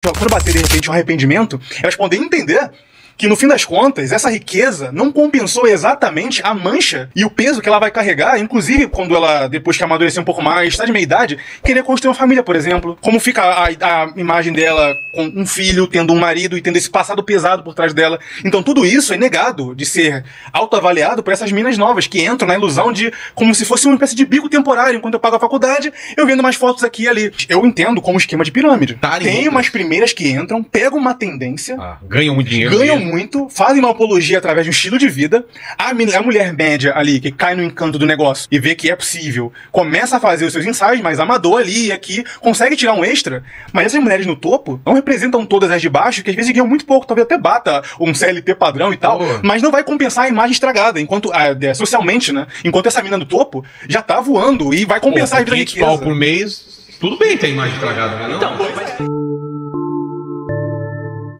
quando bater de repente um arrependimento, elas podem entender que no fim das contas, essa riqueza não compensou exatamente a mancha e o peso que ela vai carregar, inclusive quando ela, depois que amadurecer um pouco mais, está de meia idade, querer construir uma família, por exemplo. Como fica a imagem dela com um filho, tendo um marido e tendo esse passado pesado por trás dela. Então tudo isso é negado de ser autoavaliado por essas minas novas, que entram na ilusão de como se fosse uma espécie de bico temporário. Enquanto eu pago a faculdade, eu vendo mais fotos aqui e ali. Eu entendo como esquema de pirâmide. Tem umas primeiras que entram, pegam uma tendência, ganham muito dinheiro. Ganham muito, fazem uma apologia através de um estilo de vida. A mulher média ali, que cai no encanto do negócio e vê que é possível, começa a fazer os seus ensaios, mais amador ali e aqui, consegue tirar um extra. Mas essas mulheres no topo não representam todas as de baixo, que às vezes ganham muito pouco, talvez até bata um CLT padrão e tal, mas não vai compensar a imagem estragada, enquanto socialmente, né? Enquanto essa mina do topo já tá voando e vai compensar a vida riqueza. $500 por mês, tudo bem ter a imagem estragada, né? Então,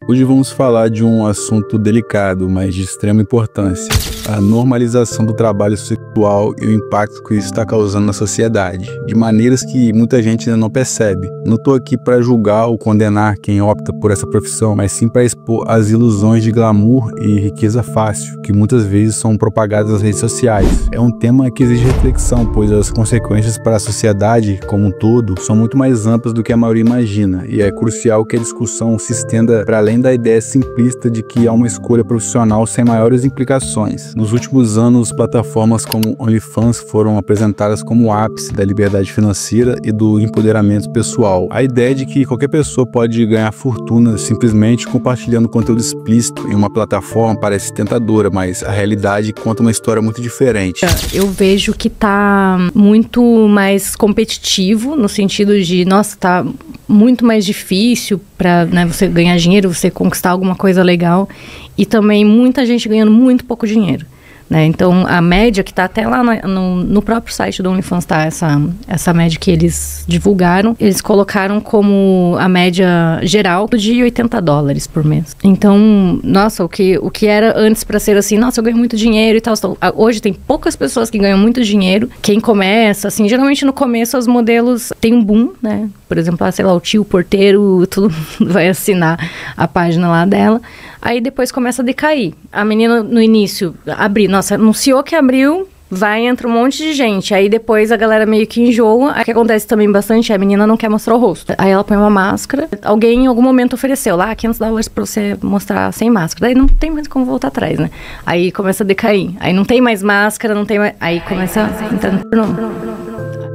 Hoje vamos falar de um assunto delicado, mas de extrema importância: a normalização do trabalho sexual e o impacto que isso está causando na sociedade, de maneiras que muita gente ainda não percebe. Não estou aqui para julgar ou condenar quem opta por essa profissão, mas sim para expor as ilusões de glamour e riqueza fácil, que muitas vezes são propagadas nas redes sociais. É um tema que exige reflexão, pois as consequências para a sociedade como um todo são muito mais amplas do que a maioria imagina, e é crucial que a discussão se estenda para além da ideia simplista de que há uma escolha profissional sem maiores implicações. Nos últimos anos, plataformas como OnlyFans foram apresentadas como o ápice da liberdade financeira e do empoderamento pessoal. A ideia de que qualquer pessoa pode ganhar fortuna simplesmente compartilhando conteúdo explícito em uma plataforma parece tentadora, mas a realidade conta uma história muito diferente. Eu vejo que tá muito mais competitivo, no sentido de, nossa, tá muito mais difícil para, né, você ganhar dinheiro, você conquistar alguma coisa legal, e também muita gente ganhando muito pouco dinheiro, né? Então a média que tá até lá no próprio site do OnlyFans, tá essa média que eles divulgaram, eles colocaram como a média geral de $80 por mês. Então, nossa, o que era antes para ser assim, nossa, eu ganho muito dinheiro e tal, então, hoje tem poucas pessoas que ganham muito dinheiro. Quem começa, assim, geralmente no começo os modelos têm um boom, né? Por exemplo, sei lá, o tio, o porteiro, tudo vai assinar a página lá dela. Aí depois começa a decair. A menina no início anunciou que abriu, entra um monte de gente. Aí depois a galera meio que enjoa. O que acontece também bastante é a menina não quer mostrar o rosto. Aí ela põe uma máscara. Alguém em algum momento ofereceu lá $500 pra você mostrar sem máscara. Daí não tem mais como voltar atrás, né? Aí começa a decair. Aí não tem mais máscara, não tem mais... Aí começa a entrar no pornô.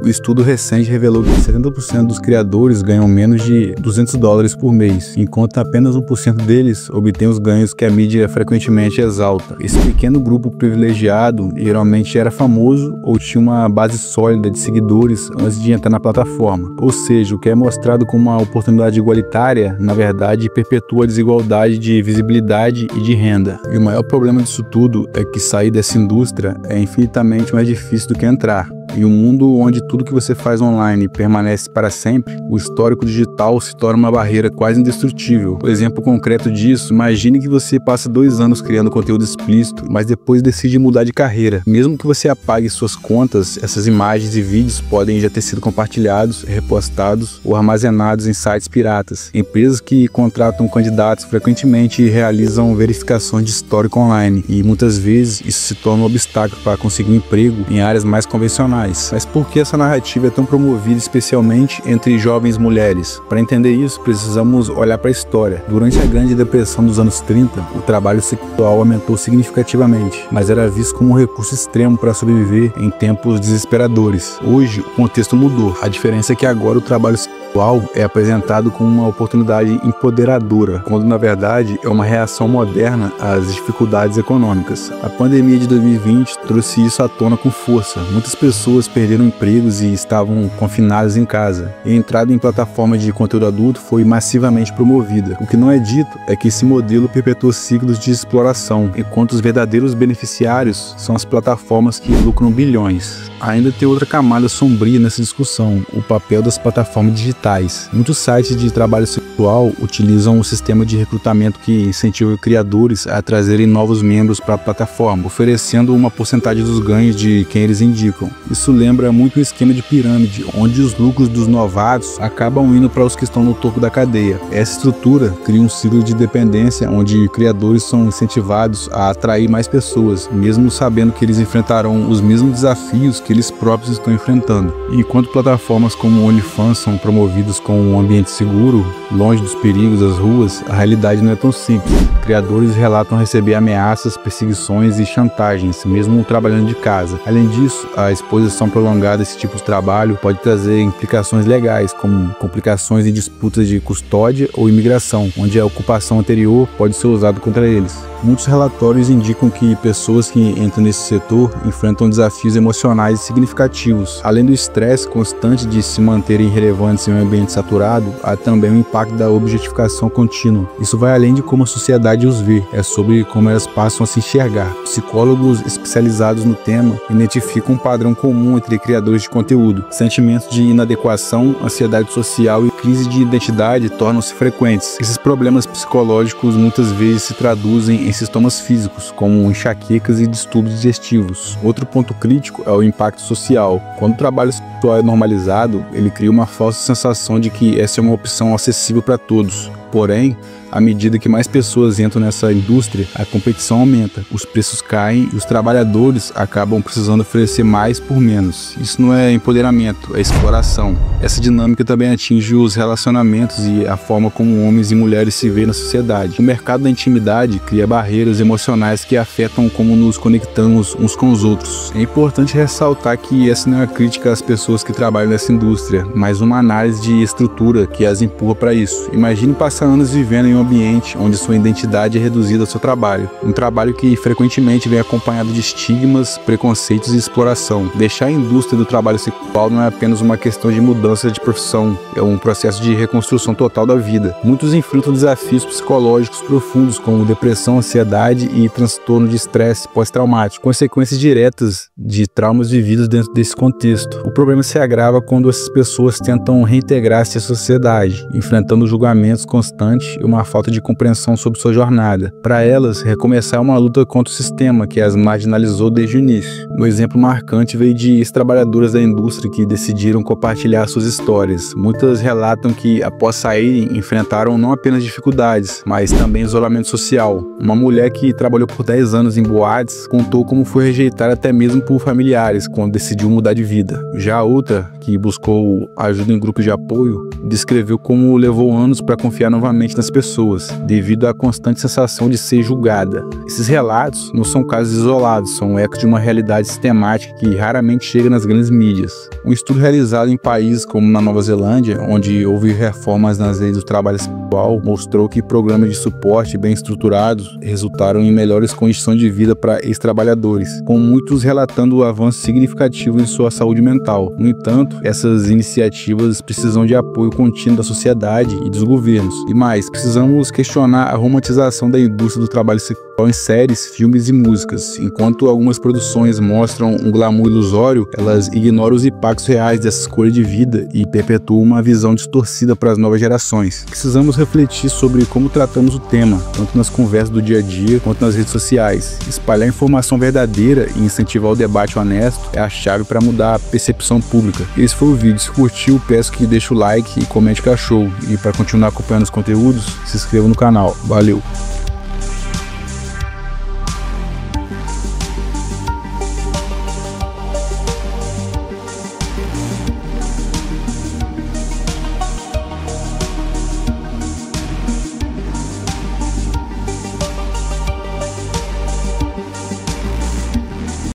O estudo recente revelou que 70% dos criadores ganham menos de $200 por mês, enquanto apenas 1% deles obtém os ganhos que a mídia frequentemente exalta. Esse pequeno grupo privilegiado geralmente era famoso ou tinha uma base sólida de seguidores antes de entrar na plataforma. Ou seja, o que é mostrado como uma oportunidade igualitária, na verdade, perpetua a desigualdade de visibilidade e de renda. E o maior problema disso tudo é que sair dessa indústria é infinitamente mais difícil do que entrar. Em um mundo onde tudo que você faz online permanece para sempre, o histórico digital se torna uma barreira quase indestrutível. Por exemplo concreto disso, imagine que você passa 2 anos criando conteúdo explícito, mas depois decide mudar de carreira. Mesmo que você apague suas contas, essas imagens e vídeos podem já ter sido compartilhados, repostados ou armazenados em sites piratas. Empresas que contratam candidatos frequentemente realizam verificações de histórico online, e muitas vezes isso se torna um obstáculo para conseguir um emprego em áreas mais convencionais. Mas por que essa narrativa é tão promovida especialmente entre jovens mulheres? Para entender isso, precisamos olhar para a história. Durante a Grande Depressão dos anos 30, o trabalho sexual aumentou significativamente, mas era visto como um recurso extremo para sobreviver em tempos desesperadores. Hoje, o contexto mudou. A diferença é que agora o trabalho sexual é apresentado como uma oportunidade empoderadora, quando na verdade é uma reação moderna às dificuldades econômicas. A pandemia de 2020 trouxe isso à tona com força. Muitas pessoas perderam empregos e estavam confinadas em casa, e a entrada em plataforma de conteúdo adulto foi massivamente promovida. O que não é dito é que esse modelo perpetua ciclos de exploração, enquanto os verdadeiros beneficiários são as plataformas que lucram bilhões. Ainda tem outra camada sombria nessa discussão: o papel das plataformas digitais. Muitos sites de trabalho sexual utilizam um sistema de recrutamento que incentiva criadores a trazerem novos membros para a plataforma, oferecendo uma porcentagem dos ganhos de quem eles indicam. Isso Isso lembra muito um esquema de pirâmide, onde os lucros dos novatos acabam indo para os que estão no topo da cadeia. Essa estrutura cria um ciclo de dependência, onde criadores são incentivados a atrair mais pessoas, mesmo sabendo que eles enfrentarão os mesmos desafios que eles próprios estão enfrentando. Enquanto plataformas como o OnlyFans são promovidas com um ambiente seguro, longe dos perigos das ruas, a realidade não é tão simples. Criadores relatam receber ameaças, perseguições e chantagens, mesmo trabalhando de casa. Além disso, a exposição prolongada a esse tipo de trabalho pode trazer implicações legais, como complicações e disputas de custódia ou imigração, onde a ocupação anterior pode ser usada contra eles. Muitos relatórios indicam que pessoas que entram nesse setor enfrentam desafios emocionais significativos. Além do estresse constante de se manterem relevantes em um ambiente saturado, há também o impacto da objetificação contínua. Isso vai além de como a sociedade os vê, é sobre como elas passam a se enxergar. Psicólogos especializados no tema identificam um padrão comum entre criadores de conteúdo. Sentimentos de inadequação, ansiedade social e crise de identidade tornam-se frequentes. Esses problemas psicológicos muitas vezes se traduzem em sintomas físicos, como enxaquecas e distúrbios digestivos. Outro ponto crítico é o impacto social. Quando o trabalho sexual é normalizado, ele cria uma falsa sensação de que essa é uma opção acessível para todos. Porém, à medida que mais pessoas entram nessa indústria, a competição aumenta, os preços caem e os trabalhadores acabam precisando oferecer mais por menos. Isso não é empoderamento, é exploração. Essa dinâmica também atinge os relacionamentos e a forma como homens e mulheres se veem na sociedade. O mercado da intimidade cria barreiras emocionais que afetam como nos conectamos uns com os outros. É importante ressaltar que essa não é uma crítica às pessoas que trabalham nessa indústria, mas uma análise de estrutura que as empurra para isso. Imagine passar anos vivendo em um ambiente onde sua identidade é reduzida ao seu trabalho. Um trabalho que frequentemente vem acompanhado de estigmas, preconceitos e exploração. Deixar a indústria do trabalho sexual não é apenas uma questão de mudança de profissão, é um processo de reconstrução total da vida. Muitos enfrentam desafios psicológicos profundos como depressão, ansiedade e transtorno de estresse pós-traumático, consequências diretas de traumas vividos dentro desse contexto. O problema se agrava quando essas pessoas tentam reintegrar-se à sociedade, enfrentando julgamentos constantes e uma falta de compreensão sobre sua jornada. Para elas, recomeçar é uma luta contra o sistema que as marginalizou desde o início. Um exemplo marcante veio de ex-trabalhadoras da indústria que decidiram compartilhar suas histórias. Muitas relatam que, após saírem, enfrentaram não apenas dificuldades, mas também isolamento social. Uma mulher que trabalhou por 10 anos em boates contou como foi rejeitada até mesmo por familiares quando decidiu mudar de vida. Já a outra, que buscou ajuda em grupos de apoio, descreveu como levou anos para confiar novamente nas pessoas, devido à constante sensação de ser julgada. Esses relatos não são casos isolados, são ecos de uma realidade sistemática que raramente chega nas grandes mídias. Um estudo realizado em países como na Nova Zelândia, onde houve reformas nas leis do trabalho sexual, mostrou que programas de suporte bem estruturados resultaram em melhores condições de vida para ex-trabalhadores, com muitos relatando o avanço significativo em sua saúde mental. No entanto, essas iniciativas precisam de apoio contínuo da sociedade e dos governos. E mais, precisamos questionar a romantização da indústria do trabalho sexual em séries, filmes e músicas. Enquanto algumas produções mostram um glamour ilusório, elas ignoram os impactos reais dessa escolha de vida e perpetuam uma visão distorcida para as novas gerações. Precisamos refletir sobre como tratamos o tema, tanto nas conversas do dia a dia quanto nas redes sociais. Espalhar informação verdadeira e incentivar o debate honesto é a chave para mudar a percepção pública. Esse foi o vídeo. Se curtiu, peço que deixe o like e comente cachorro. E para continuar acompanhando os conteúdos, se inscreva no canal. Valeu!